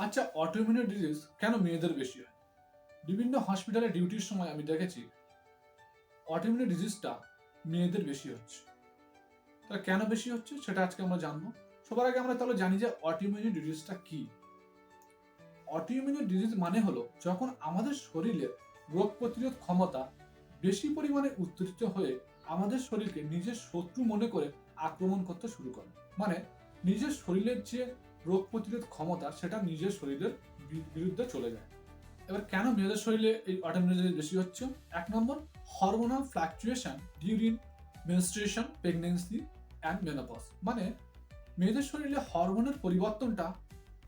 আচ্ছা, autoimmune disease কেন মেয়েদের বেশি হয়? বিভিন্ন হসপিটালে ডিউটির সময় আমি দেখেছি অটোইমিউন ডিজিজটা মেয়েদের বেশি হচ্ছে। তাহলে কেন বেশি হচ্ছে সেটা আজকে আমরা জানবো। সবার আগে আমরা তাহলে জানি যে অটোইমিউন ডিজিজটা কি? অটোইমিউন ডিজিজ মানে হলো যখন আমাদের শরীরের রোগ প্রতিরোধ ক্ষমতা বেশি পরিমাণে উত্তেজিত হয়ে আমাদের শরীরকে নিজের শত্রু মনে করে আক্রমণ করতে শুরু করে। মানে নিজের শরীরের যে রোগ প্রতিরোধ ক্ষমতা সেটা নিজের শরীরের বিরুদ্ধে চলে যায়। এবার কেন মেয়েদের শরীরে এই অটোইমিউন ডিজিজ বেশি হচ্ছে? ১ নম্বর, hormonal fluctuation during menstruation, pregnancy and menopause. মানে মেয়েদের শরীরে হরমোনের পরিবর্তনটা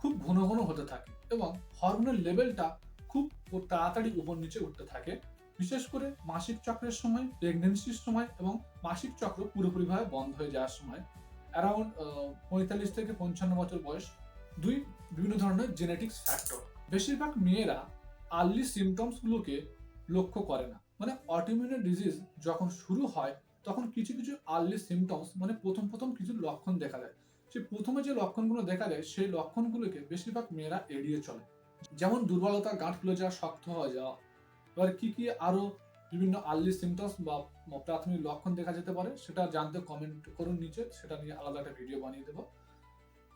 খুব ঘন ঘন হতে থাকে এবং হরমোনের লেভেলটা খুব তাড়াতাড়ি উপর নিচে উঠতে থাকে, বিশেষ করে মাসিক চক্রের সময়, প্রেগনেন্সির সময় এবং মাসিক চক্র পুরোপুরিভাবে বন্ধ হয়ে যাওয়ার সময়, অ্যারাউন্ড ৪৫ থেকে ৫৫ বছর বয়স। দুই, বিভিন্ন ধরনের জেনেটিক্স ফ্যাক্টর। বেশিরভাগ মেয়েরা আর্লি সিমটমস গুলোকে লক্ষ্য করে না। মানে অটোইমিউন ডিজিজ যখন শুরু হয় তখন কিছু কিছু আর্লি সিমটমস, মানে প্রথম কিছু লক্ষণ দেখা দেয়। সে প্রথমে যে লক্ষণগুলো দেখা দেয় সেই লক্ষণগুলোকে বেশিরভাগ মেয়েরা এড়িয়ে চলে। যেমন দুর্বলতা, গাঁট ফুলে যাওয়া, শক্ত হয়ে যাওয়া। এবার কি আরো বিভিন্ন আর্লি সিমটমস বা প্রাথমিক লক্ষণ দেখা যেতে পারে সেটা জানতে কমেন্ট করুন নিচে, সেটা নিয়ে আলাদা একটা ভিডিও বানিয়ে দেবো।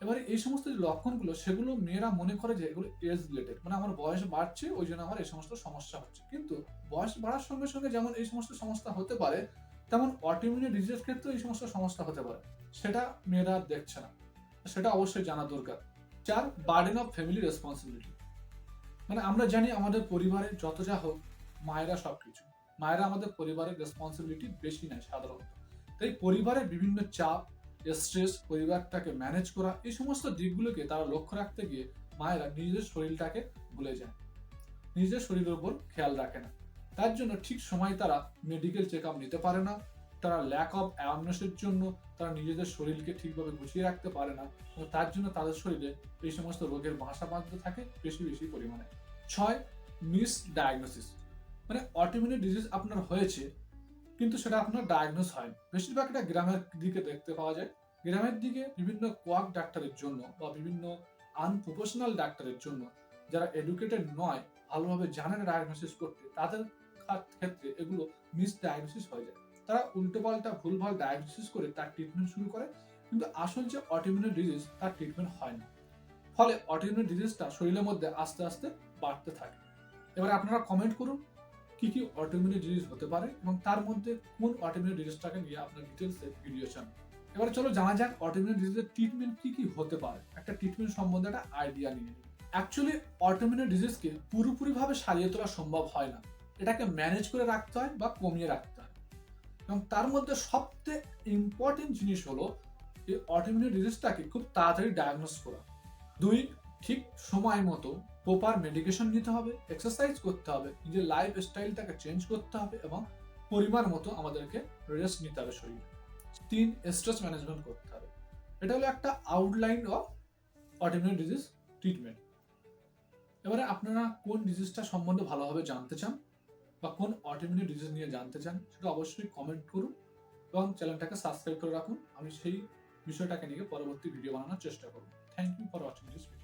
এবারে এই সমস্ত যে লক্ষণগুলো সেগুলো মেয়েরা মনে করে যে এগুলো এজ রিলেটেড, মানে আমার বয়স বাড়ছে ওই জন্য আমার এই সমস্ত সমস্যা হচ্ছে। কিন্তু বয়স বাড়ার সঙ্গে সঙ্গে যেমন এই সমস্ত সমস্যা হতে পারে, তেমন অটোইমিউন ডিজিজের ক্ষেত্রেও এই সমস্ত সমস্যা হতে পারে। সেটা মেয়েরা দেখছে না, সেটা অবশ্যই জানা দরকার। ৪, বার্ডেন অফ ফ্যামিলি রেসপন্সিবিলিটি। মানে আমরা জানি আমাদের পরিবারে যত যা হোক মায়েরা সবকিছু, মায়েরা আমাদের পরিবারের রেসপন্সিবিলিটি বেশি নেয় সাধারণত। তাই পরিবারের বিভিন্ন চাপ, স্ট্রেস, পরিবারটাকে ম্যানেজ করা, এই সমস্ত দিকগুলোকে তারা লক্ষ্য রাখতে গিয়ে মায়েরা নিজের শরীরটাকে ভুলে যায়, নিজের শরীরের উপর খেয়াল রাখে না। তার জন্য ঠিক সময় তারা মেডিকেল চেক আপ নিতে পারে না। তারা ল্যাক অফ অ্যাওয়ারনেসের জন্য তারা নিজেদের শরীরকে ঠিকভাবে গুছিয়ে রাখতে পারে না এবং তার জন্য তাদের শরীরে এই সমস্ত রোগের বাসা বাঁধতে থাকে বেশি বেশি পরিমাণে। ৬, মিস ডায়াগনোসিস। মানে অটোইমিউন ডিজিজ আপনার হয়েছে কিন্তু সেটা আপনার ডায়াগনোস হয়নি। বেশিরভাগ এটা গ্রামের দিকে দেখতে পাওয়া যায়। গ্রামের দিকে বিভিন্ন কোয়াক ডাক্তারের জন্য বা বিভিন্ন আনপ্রফেশনাল ডাক্তারের জন্য, যারা এডুকেটেড নয়, ভালোভাবে জানে না ডায়াগনোসিস করতে, তাদের ক্ষেত্রে এগুলো মিস ডায়াগনোসিস হয়ে যায়। তারা উল্টোপাল্টা ভুলভাল ডায়াগনোসিস করে তার ট্রিটমেন্ট শুরু করে, কিন্তু আসল যে অটোইমিউন ডিজিজ তার ট্রিটমেন্ট হয় না। ফলে অটোইমিউন ডিজিজটা শরীরের মধ্যে আস্তে আস্তে বাড়তে থাকে। এবার আপনারা কমেন্ট করুন কি অটোইমিউন ডিজিজ হতে পারে এবং তার মধ্যে কোন অটোইমিউন ডিজিজটাকে নিয়ে আপনার ডিটেইলসে ভিডিও চান। এবারে চলো জানা যাক অটোইমিউন ডিজিজের ট্রিটমেন্ট কি হতে পারে। একটা ট্রিটমেন্ট সম্বন্ধে একটা আইডিয়া নিয়ে নিই। অ্যাকচুয়ালি অটোইমিউন ডিজিজকে পুরোপুরিভাবে সারিয়ে তোলা সম্ভব হয় না। এটাকে ম্যানেজ করে রাখতে হয় বা কমিয়ে রাখতে হয়। এবং তার মধ্যে সবচেয়ে ইম্পর্টেন্ট জিনিস হলো এই অটোইমিউন ডিজিজটাকে খুব তাড়াতাড়ি ডায়াগনোস করা। ২, ঠিক সময় মতো প্রপার মেডিকেশন নিতে হবে, এক্সারসাইজ করতে হবে, নিজের লাইফ স্টাইলটাকে চেঞ্জ করতে হবে এবং পরিমাণ মতো আমাদেরকে রেস্ট নিতে হবে শরীরে। ৩, স্ট্রেস ম্যানেজমেন্ট করতে হবে। এটা হলো একটা outline of autoimmune disease treatment. এবারে আপনারা কোন ডিজিজটা সম্বন্ধে ভালোভাবে জানতে চান বা কোন অটোইমিউন ডিজিজ নিয়ে জানতে চান সেটা অবশ্যই কমেন্ট করুন এবং চ্যানেলটাকে সাবস্ক্রাইব করে রাখুন। আমি সেই বিষয়টাকে নিয়ে পরবর্তী ভিডিও বানানোর চেষ্টা করব। Thank you for watching this video.